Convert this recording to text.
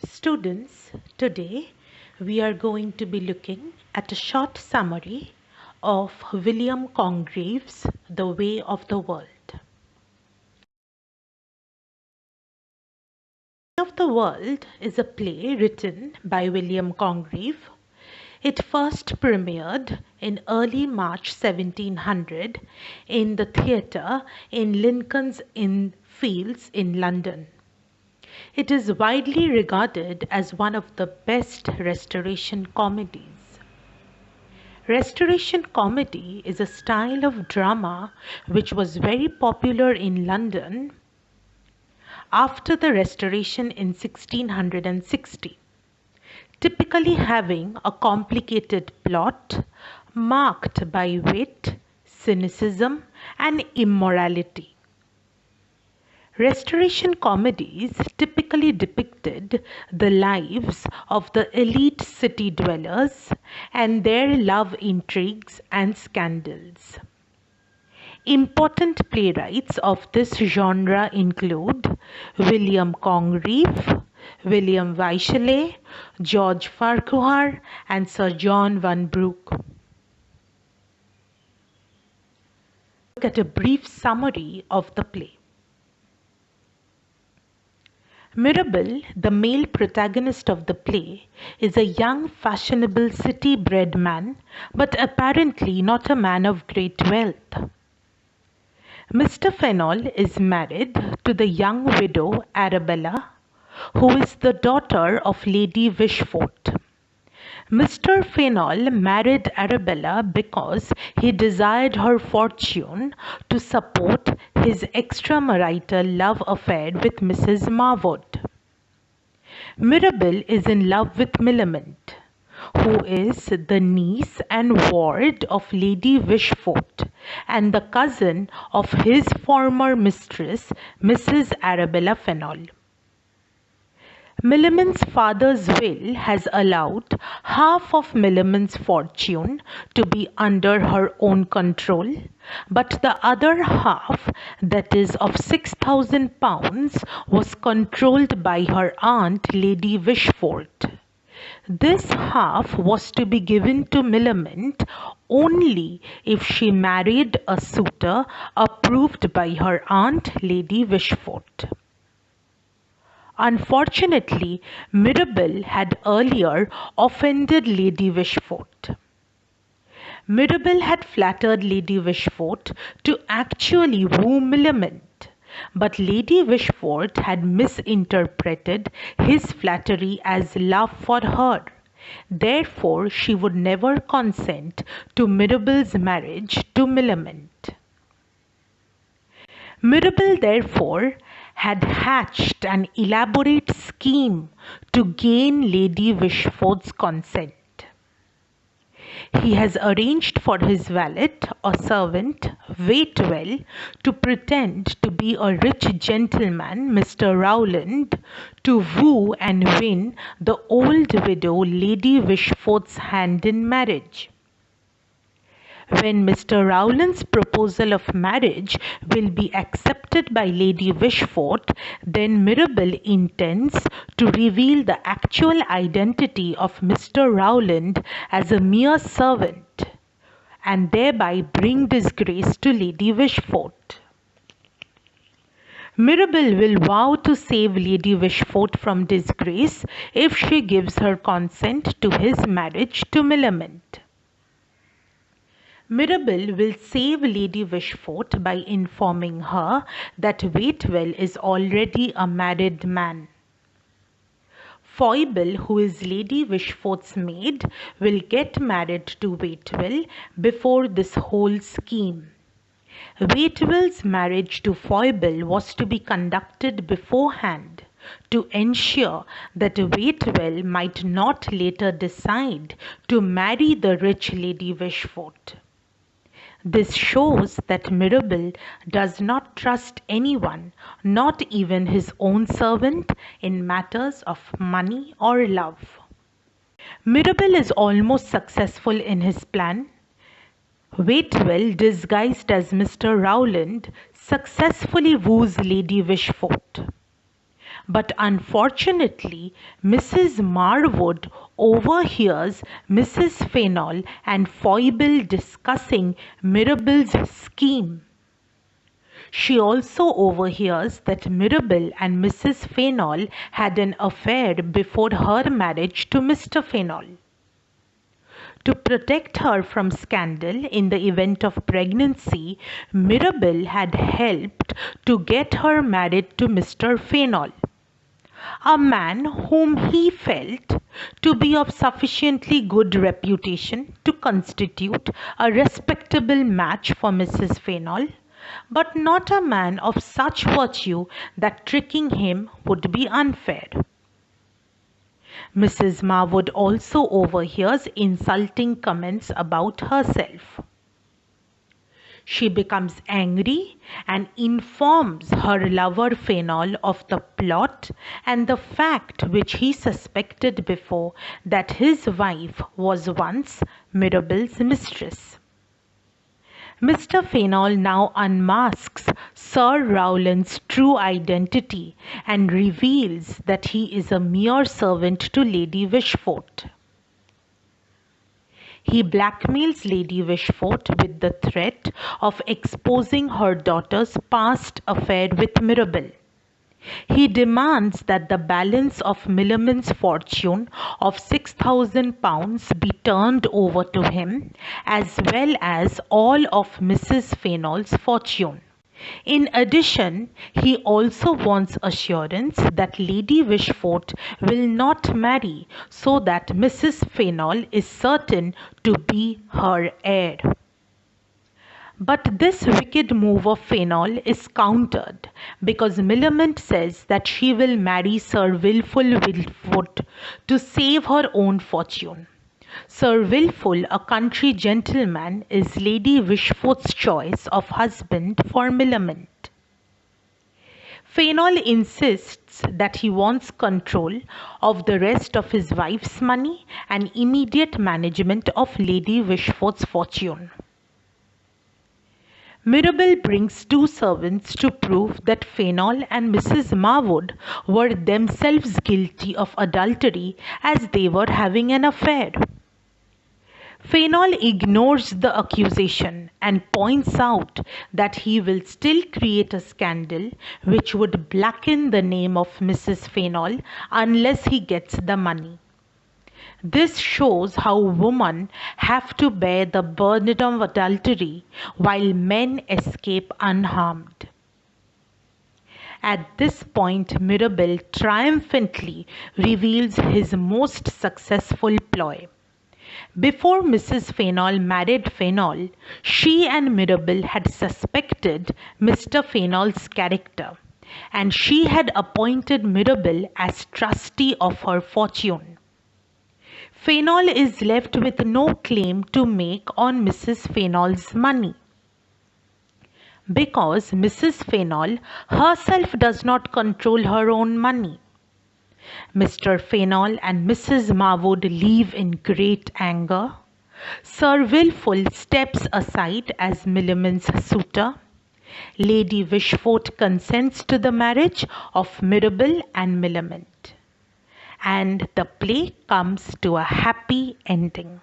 Students, today we are going to be looking at a short summary of William Congreve's The Way of the World. The Way of the World is a play written by William Congreve. It first premiered in early March 1700 in the theatre in Lincoln's Inn Fields in London. It is widely regarded as one of the best Restoration comedies. Restoration comedy is a style of drama which was very popular in London after the Restoration in 1660, typically having a complicated plot marked by wit, cynicism, and immorality. Restoration comedies typically depicted the lives of the elite city dwellers and their love intrigues and scandals. Important playwrights of this genre include William Congreve, William Wycherley, George Farquhar, and Sir John Vanbrugh. Look at a brief summary of the play. Mirabell, the male protagonist of the play, is a young, fashionable, city-bred man, but apparently not a man of great wealth. Mr. Fennel is married to the young widow Arabella, who is the daughter of Lady Wishfort. Mr. Fennel married Arabella because he desired her fortune to support his extramarital love affair with Mrs. Marwood. Mirabell is in love with Millamant, who is the niece and ward of Lady Wishfort and the cousin of his former mistress, Mrs. Arabella Fennel. Millamant's father's will has allowed half of Millamant's fortune to be under her own control, but the other half, that is of £6,000, was controlled by her aunt, Lady Wishfort. This half was to be given to Millamant only if she married a suitor approved by her aunt, Lady Wishfort. Unfortunately, Mirabell had earlier offended Lady Wishfort. Mirabell had flattered Lady Wishfort to actually woo Millamant, but Lady Wishfort had misinterpreted his flattery as love for her. Therefore, she would never consent to Mirabell's marriage to Millamant. Mirabell, therefore, had hatched an elaborate scheme to gain Lady Wishfort's consent. He has arranged for his valet or servant, Waitwell, to pretend to be a rich gentleman, Mr. Rowland, to woo and win the old widow Lady Wishfort's hand in marriage. When Mr. Rowland's proposal of marriage will be accepted by Lady Wishfort, then Mirabell intends to reveal the actual identity of Mr. Rowland as a mere servant, and thereby bring disgrace to Lady Wishfort. Mirabell will vow to save Lady Wishfort from disgrace if she gives her consent to his marriage to Millamant. Mirabell will save Lady Wishfort by informing her that Waitwell is already a married man. Foible, who is Lady Wishfort's maid, will get married to Waitwell before this whole scheme. Waitwell's marriage to Foible was to be conducted beforehand to ensure that Waitwell might not later decide to marry the rich Lady Wishfort. This shows that Mirabell does not trust anyone, not even his own servant, in matters of money or love. Mirabell is almost successful in his plan. Waitwell, disguised as Mr. Rowland, successfully woos Lady Wishfort. But unfortunately, Mrs. Marwood overhears Mrs. Fainall and Foible discussing Mirabell's scheme. She also overhears that Mirabell and Mrs. Fainall had an affair before her marriage to Mr. Fainall. To protect her from scandal in the event of pregnancy, Mirabell had helped to get her married to Mr. Fainall, a man whom he felt to be of sufficiently good reputation to constitute a respectable match for Mrs. Fainall, but not a man of such virtue that tricking him would be unfair. Mrs. Marwood also overhears insulting comments about herself. She becomes angry and informs her lover Fainall of the plot and the fact which he suspected before, that his wife was once Mirabell's mistress. Mr. Fainall now unmasks Sir Rowland's true identity and reveals that he is a mere servant to Lady Wishfort. He blackmails Lady Wishfort with the threat of exposing her daughter's past affair with Mirabell. He demands that the balance of Milliman's fortune of £6,000 be turned over to him, as well as all of Mrs. Fainall's fortune. In addition, he also wants assurance that Lady Wishfort will not marry, so that Mrs. Fainall is certain to be her heir. But this wicked move of Fainall is countered, because Millamant says that she will marry Sir Wilful Wilford to save her own fortune. Sir Wilful, a country gentleman, is Lady Wishfort's choice of husband for Millamant. Fainall insists that he wants control of the rest of his wife's money and immediate management of Lady Wishfort's fortune. Mirabell brings two servants to prove that Fainall and Mrs. Marwood were themselves guilty of adultery, as they were having an affair. Fainall ignores the accusation and points out that he will still create a scandal which would blacken the name of Mrs. Fainall unless he gets the money. This shows how women have to bear the burden of adultery while men escape unharmed. At this point, Mirabell triumphantly reveals his most successful ploy. Before Mrs. Fainall married Fainall, she and Mirabell had suspected Mr. Fainall's character, and she had appointed Mirabell as trustee of her fortune. Fainall is left with no claim to make on Mrs. Fainall's money, because Mrs. Fainall herself does not control her own money. Mr. Fainall and Mrs. Marwood leave in great anger. Sir Wilful steps aside as Millamant's suitor. Lady Wishfort consents to the marriage of Mirabell and Millamant, and the play comes to a happy ending.